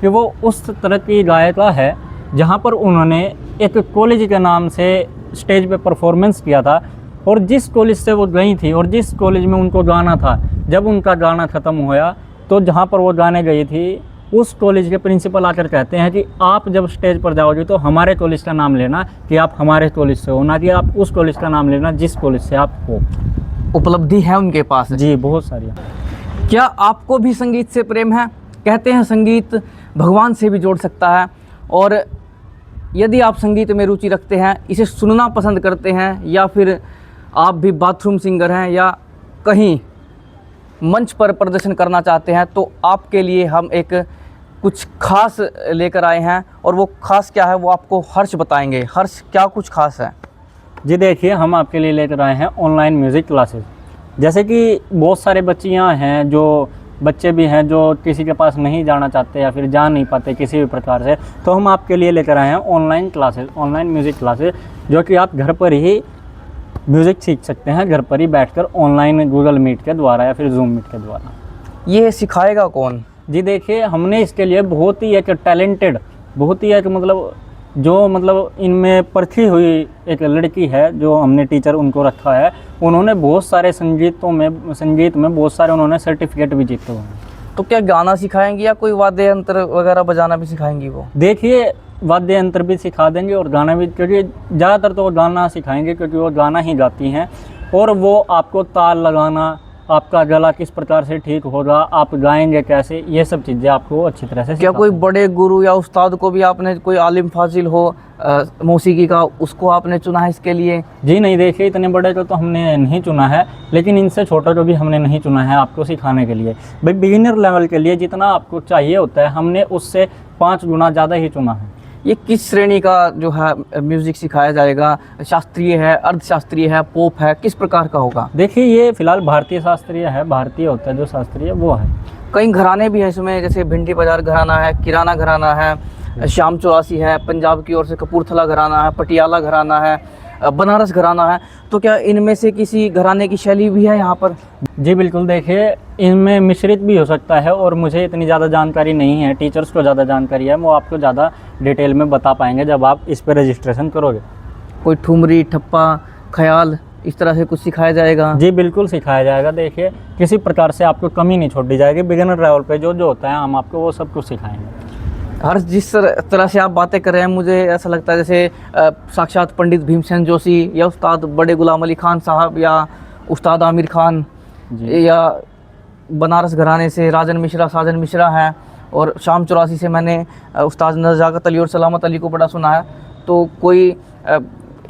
कि वो उस तरह की गायिका है जहाँ पर उन्होंने एक कॉलेज के नाम से स्टेज पे परफॉर्मेंस किया था, और जिस कॉलेज से वो गई थी और जिस कॉलेज में उनको गाना था, जब उनका गाना ख़त्म होया तो जहाँ पर वो गाने गई थी उस कॉलेज के प्रिंसिपल आकर कहते हैं कि आप जब स्टेज पर जाओगे तो हमारे कॉलेज का नाम लेना कि आप हमारे कॉलेज से हो, ना कि आप उस कॉलेज का नाम लेना जिस कॉलेज से आप हो। उपलब्धि है उनके पास। जी बहुत सारी। क्या आपको भी संगीत से प्रेम है? कहते हैं संगीत भगवान से भी जोड़ सकता है, और यदि आप संगीत में रुचि रखते हैं, इसे सुनना पसंद करते हैं, या फिर आप भी बाथरूम सिंगर हैं या कहीं मंच पर प्रदर्शन करना चाहते हैं, तो आपके लिए हम एक कुछ खास लेकर आए हैं, और वो खास क्या है वो आपको हर्ष बताएंगे। हर्ष, क्या कुछ खास है? जी देखिए, हम आपके लिए लेकर आए हैं ऑनलाइन म्यूज़िक क्लासेस। जैसे कि बहुत सारे बच्चियां हैं, जो बच्चे भी हैं जो किसी के पास नहीं जाना चाहते या फिर जा नहीं पाते किसी भी प्रकार से, तो हम आपके लिए लेकर आए हैं online classes, online music classes, जो कि आप घर पर ही म्यूज़िक सीख सकते हैं, घर पर ही बैठकर ऑनलाइन गूगल मीट के द्वारा या फिर जूम मीट के द्वारा। ये सिखाएगा कौन? जी देखिए, हमने इसके लिए बहुत ही एक टैलेंटेड, बहुत ही एक मतलब इनमें परखी हुई एक लड़की है जो हमने टीचर उनको रखा है। उन्होंने बहुत सारे संगीत में बहुत सारे उन्होंने सर्टिफिकेट भी जीते हुए हैं। तो क्या गाना सिखाएंगी या कोई वाद्य यंत्र वगैरह बजाना भी सिखाएंगी वो? देखिए, वाद्य यंत्र भी सिखा देंगे और गाना भी, क्योंकि ज़्यादातर तो वो गाना सिखाएंगे क्योंकि वो गाना ही गाती हैं, और वो आपको ताल लगाना, आपका गला किस प्रकार से ठीक होगा, आप गाएंगे कैसे, ये सब चीज़ें आपको अच्छी तरह से। क्या कोई बड़े गुरु या उस्ताद को भी आपने, कोई आलिम फाजिल हो मौसीकी का, उसको आपने चुना है इसके लिए? जी नहीं, देखिए इतने बड़े को तो हमने नहीं चुना है, लेकिन इनसे छोटे को भी हमने नहीं चुना है आपको सिखाने के लिए। भाई बिगिनर लेवल के लिए जितना आपको चाहिए होता है, हमने उससे 5 गुना ज़्यादा ही चुना है। ये किस श्रेणी का जो है म्यूज़िक सिखाया जाएगा? शास्त्रीय है, अर्धशास्त्रीय है, पॉप है, किस प्रकार का होगा? देखिए, ये फिलहाल भारतीय शास्त्रीय है, भारतीय होता है जो शास्त्रीय वो है। कई घराने भी हैं इसमें, जैसे भिंडी बाजार घराना है, किराना घराना है, श्याम चौरासी है, पंजाब की ओर से कपूरथला घराना है, पटियाला घराना है, बनारस घराना है। तो क्या इनमें से किसी घराने की शैली भी है यहाँ पर? जी बिल्कुल, देखिए इनमें मिश्रित भी हो सकता है, और मुझे इतनी ज़्यादा जानकारी नहीं है, टीचर्स को ज़्यादा जानकारी है, वो आपको ज़्यादा डिटेल में बता पाएंगे जब आप इस पर रजिस्ट्रेशन करोगे। कोई ठुमरी, ठप्पा, ख्याल, इस तरह से कुछ सिखाया जाएगा? जी बिल्कुल सिखाया जाएगा। देखिए, किसी प्रकार से आपको कमी नहीं छोड़ी जाएगी। बिगिनर लेवल पे जो होता है हम आपको वो सब कुछ सिखाएंगे। हर जिस तरह से आप बातें कर रहे हैं, मुझे ऐसा लगता है जैसे साक्षात पंडित भीमसेन जोशी या उस्ताद बड़े गुलाम अली खान साहब या उस्ताद आमिर खान या बनारस घराने से राजन मिश्रा, साजन मिश्रा हैं, और शाम चौरासी से मैंने उस्ताद नज़ाकत अली और सलामत अली को बड़ा सुना है। तो कोई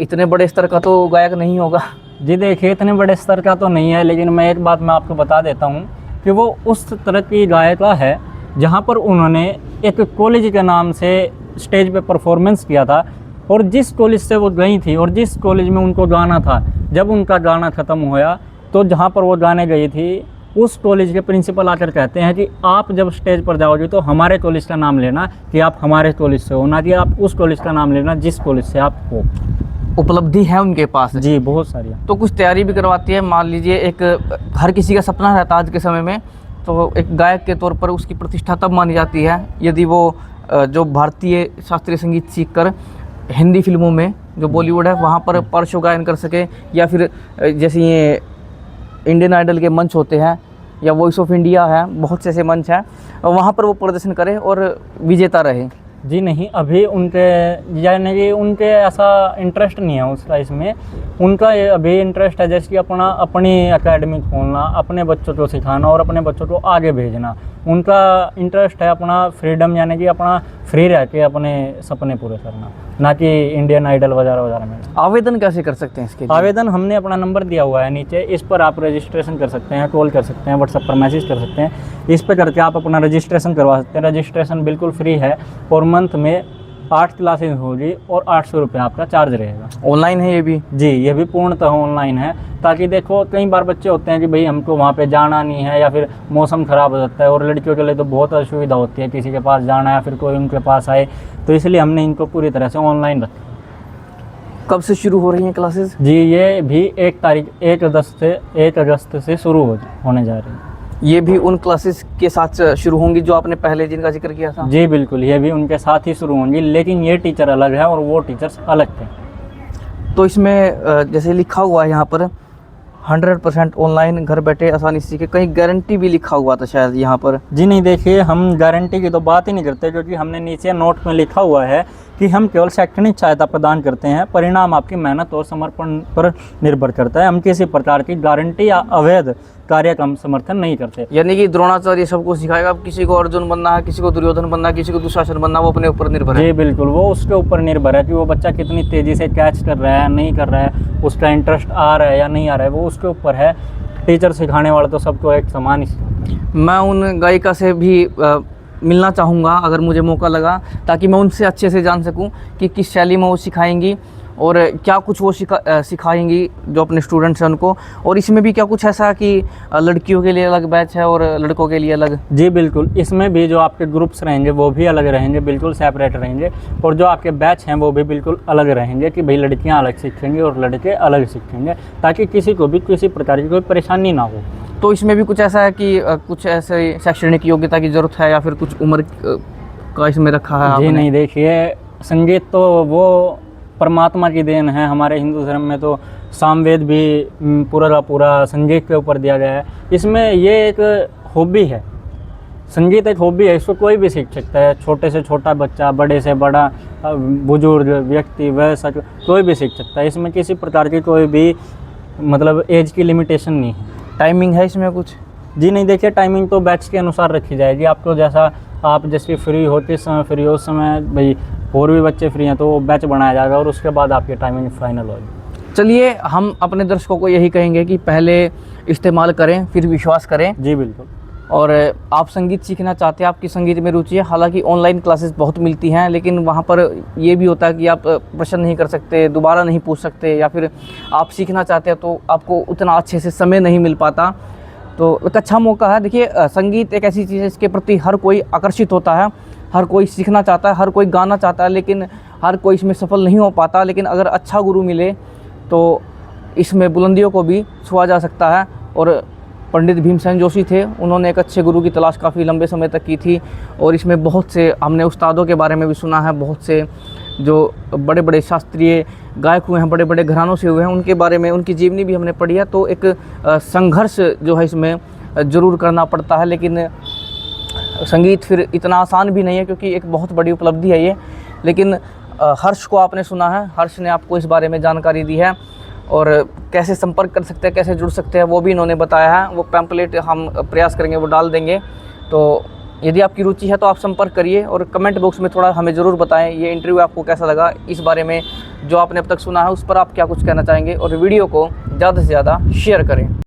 इतने बड़े स्तर का तो गायक नहीं होगा? जी देखिए, इतने बड़े स्तर का तो नहीं है, लेकिन मैं एक बात मैं आपको बता देता हूँ कि वो उस तरह की गायिका है जहाँ पर उन्होंने एक कॉलेज के नाम से स्टेज पे परफॉर्मेंस किया था, और जिस कॉलेज से वो गई थी और जिस कॉलेज में उनको गाना था, जब उनका गाना ख़त्म होया तो जहाँ पर वो गाने गई थी उस कॉलेज के प्रिंसिपल आकर कहते हैं कि आप जब स्टेज पर जाओगे तो हमारे कॉलेज का नाम लेना कि आप हमारे कॉलेज से हो, ना कि आप उस कॉलेज का नाम लेना जिस कॉलेज से आप हो। उपलब्धि है उनके पास? जी बहुत सारी। तो कुछ तैयारी भी करवाती है? मान लीजिए एक हर किसी का सपना रहता है आज के समय में, तो एक गायक के तौर पर उसकी प्रतिष्ठा तब मानी जाती है यदि वो जो भारतीय शास्त्रीय संगीत सीखकर हिंदी फिल्मों में, जो बॉलीवुड है, वहाँ पर पार्श्व गायन कर सके, या फिर जैसे ये इंडियन आइडल के मंच होते हैं या वॉइस ऑफ इंडिया है, बहुत से ऐसे मंच हैं, वहाँ पर वो प्रदर्शन करे और विजेता रहे। जी नहीं, अभी उनके यानी कि उनके ऐसा इंटरेस्ट नहीं है उसका, इसमें उनका अभी इंटरेस्ट है जैसे कि अपनी एकेडमी खोलना, अपने बच्चों को सिखाना और अपने बच्चों को आगे भेजना। उनका इंटरेस्ट है अपना फ्रीडम, यानी कि अपना फ्री रह के अपने सपने पूरे करना, ना कि इंडियन आइडल वगैरह वगैरह में। आवेदन कैसे कर सकते हैं इसके लिए? आवेदन हमने अपना नंबर दिया हुआ है नीचे, इस पर आप रजिस्ट्रेशन कर सकते हैं, कॉल कर सकते हैं, व्हाट्सएप पर मैसेज कर सकते हैं, इस पर करके आप अपना रजिस्ट्रेशन करवा सकते हैं। रजिस्ट्रेशन बिल्कुल फ्री है, और मंथ में 8 क्लासेज होगी और 800 रुपये आपका चार्ज रहेगा। ऑनलाइन है ये भी? जी, ये भी पूर्णतः ऑनलाइन है, ताकि देखो कई बार बच्चे होते हैं कि भाई हमको वहाँ पे जाना नहीं है, या फिर मौसम ख़राब हो जाता है, और लड़कियों के लिए तो बहुत असुविधा होती है किसी के पास जाना या फिर कोई उनके पास आए, तो इसलिए हमने इनको पूरी तरह से ऑनलाइन रखा। कब से शुरू हो रही हैं क्लासेस? जी, ये भी 1 अगस्त से शुरू होने जा रही है। ये भी उन क्लासेस के साथ शुरू होंगी जो आपने पहले जिनका जिक्र किया था? जी बिल्कुल, ये भी उनके साथ ही शुरू होंगी, लेकिन ये टीचर अलग है और वो टीचर्स अलग थे। तो इसमें जैसे लिखा हुआ है यहाँ पर 100% ऑनलाइन, घर बैठे आसानी से सीखे, कहीं गारंटी भी लिखा हुआ था शायद यहाँ पर? जी नहीं, देखिए हम गारंटी की तो बात ही नहीं करते, क्योंकि हमने नीचे नोट में लिखा हुआ है कि हम केवल शैक्षणिक सहायता प्रदान करते हैं, परिणाम आपकी मेहनत और समर्पण पर निर्भर करता है। हम किसी प्रकार की गारंटी या अवैध कार्य का समर्थन नहीं करते। यानी कि द्रोणाचार्य सबको सिखाएगा, अब किसी को अर्जुन बनना है, किसी को दुर्योधन बनना है, किसी को दुशासन बनना है, वो अपने ऊपर निर्भर है। जी बिल्कुल, वो उसके ऊपर निर्भर है कि वो बच्चा कितनी तेज़ी से कैच कर रहा है, नहीं कर रहा है, उसका इंटरेस्ट आ रहा है या नहीं आ रहा है, वो उसके ऊपर है। टीचर सिखाने वाला तो सबको एक समान ही। मैं उन गायिका से भी मिलना चाहूँगा अगर मुझे मौका लगा, ताकि मैं उनसे अच्छे से जान सकूँ कि किस शैली में वो सिखाएंगी और क्या कुछ वो सिखाएंगी जो अपने स्टूडेंट्स हैं उनको। और इसमें भी क्या कुछ ऐसा कि लड़कियों के लिए अलग बैच है और लड़कों के लिए अलग? जी बिल्कुल, इसमें भी जो आपके ग्रुप्स रहेंगे वो भी अलग रहेंगे, बिल्कुल सेपरेट रहेंगे, और जो आपके बैच हैं वो भी बिल्कुल अलग रहेंगे कि भाई लड़कियां अलग सीखेंगी और लड़के अलग सीखेंगे, ताकि किसी को भी किसी प्रकार की कोई परेशानी ना हो। तो इसमें भी कुछ ऐसा है कि कुछ ऐसे शैक्षणिक योग्यता की ज़रूरत है या फिर कुछ उम्र का इसमें रखा है जी आपने? नहीं, देखिए संगीत तो वो परमात्मा की देन है। हमारे हिंदू धर्म में तो सामवेद भी पूरा का पूरा संगीत के ऊपर दिया गया है। इसमें ये एक हॉबी है, संगीत एक हॉबी है, इसको कोई भी सीख सकता है, छोटे से छोटा बच्चा, बड़े से बड़ा, बुजुर्ग व्यक्ति, वयस्क, कोई भी सीख सकता है। इसमें किसी प्रकार की कोई भी मतलब एज की लिमिटेशन नहीं है। टाइमिंग है इसमें कुछ? जी नहीं, देखिए टाइमिंग तो बैच के अनुसार रखी जाएगी। आपको जैसा आप जैसे फ्री हो, किस समय फ्री हो, उस समय भाई और भी बच्चे फ्री हैं तो वो बैच बनाया जाएगा और उसके बाद आपकी टाइमिंग फाइनल होगी। चलिए, हम अपने दर्शकों को यही कहेंगे कि पहले इस्तेमाल करें फिर विश्वास करें। जी बिल्कुल। और आप संगीत सीखना चाहते हैं, आपकी संगीत में रुचि है, हालांकि ऑनलाइन क्लासेस बहुत मिलती हैं, लेकिन वहाँ पर ये भी होता है कि आप प्रश्न नहीं कर सकते, दोबारा नहीं पूछ सकते, या फिर आप सीखना चाहते हैं तो आपको उतना अच्छे से समय नहीं मिल पाता। तो एक अच्छा मौका है। देखिए, संगीत एक ऐसी चीज़ है इसके प्रति हर कोई आकर्षित होता है, हर कोई सीखना चाहता है, हर कोई गाना चाहता है, लेकिन हर कोई इसमें सफल नहीं हो पाता। लेकिन अगर अच्छा गुरु मिले तो इसमें बुलंदियों को भी छुआ जा सकता है। और पंडित भीमसेन जोशी थे, उन्होंने एक अच्छे गुरु की तलाश काफ़ी लंबे समय तक की थी। और इसमें बहुत से हमने उस्तादों के बारे में भी सुना है, बहुत से जो बड़े बड़े शास्त्रीय गायक हुए हैं, बड़े बड़े घरानों से हुए हैं, उनके बारे में, उनकी जीवनी भी हमने पढ़ी है। तो एक संघर्ष जो है इसमें ज़रूर करना पड़ता है, लेकिन संगीत फिर इतना आसान भी नहीं है, क्योंकि एक बहुत बड़ी उपलब्धि है ये। लेकिन हर्ष को आपने सुना है, हर्ष ने आपको इस बारे में जानकारी दी है, और कैसे संपर्क कर सकते हैं, कैसे जुड़ सकते हैं, वो भी इन्होंने बताया है। वो पैम्पलेट हम प्रयास करेंगे वो डाल देंगे। तो यदि आपकी रुचि है तो आप संपर्क करिए, और कमेंट बॉक्स में थोड़ा हमें ज़रूर बताएं ये इंटरव्यू आपको कैसा लगा, इस बारे में जो आपने अब तक सुना है उस पर आप क्या कुछ कहना चाहेंगे, और वीडियो को ज़्यादा से ज़्यादा शेयर करें।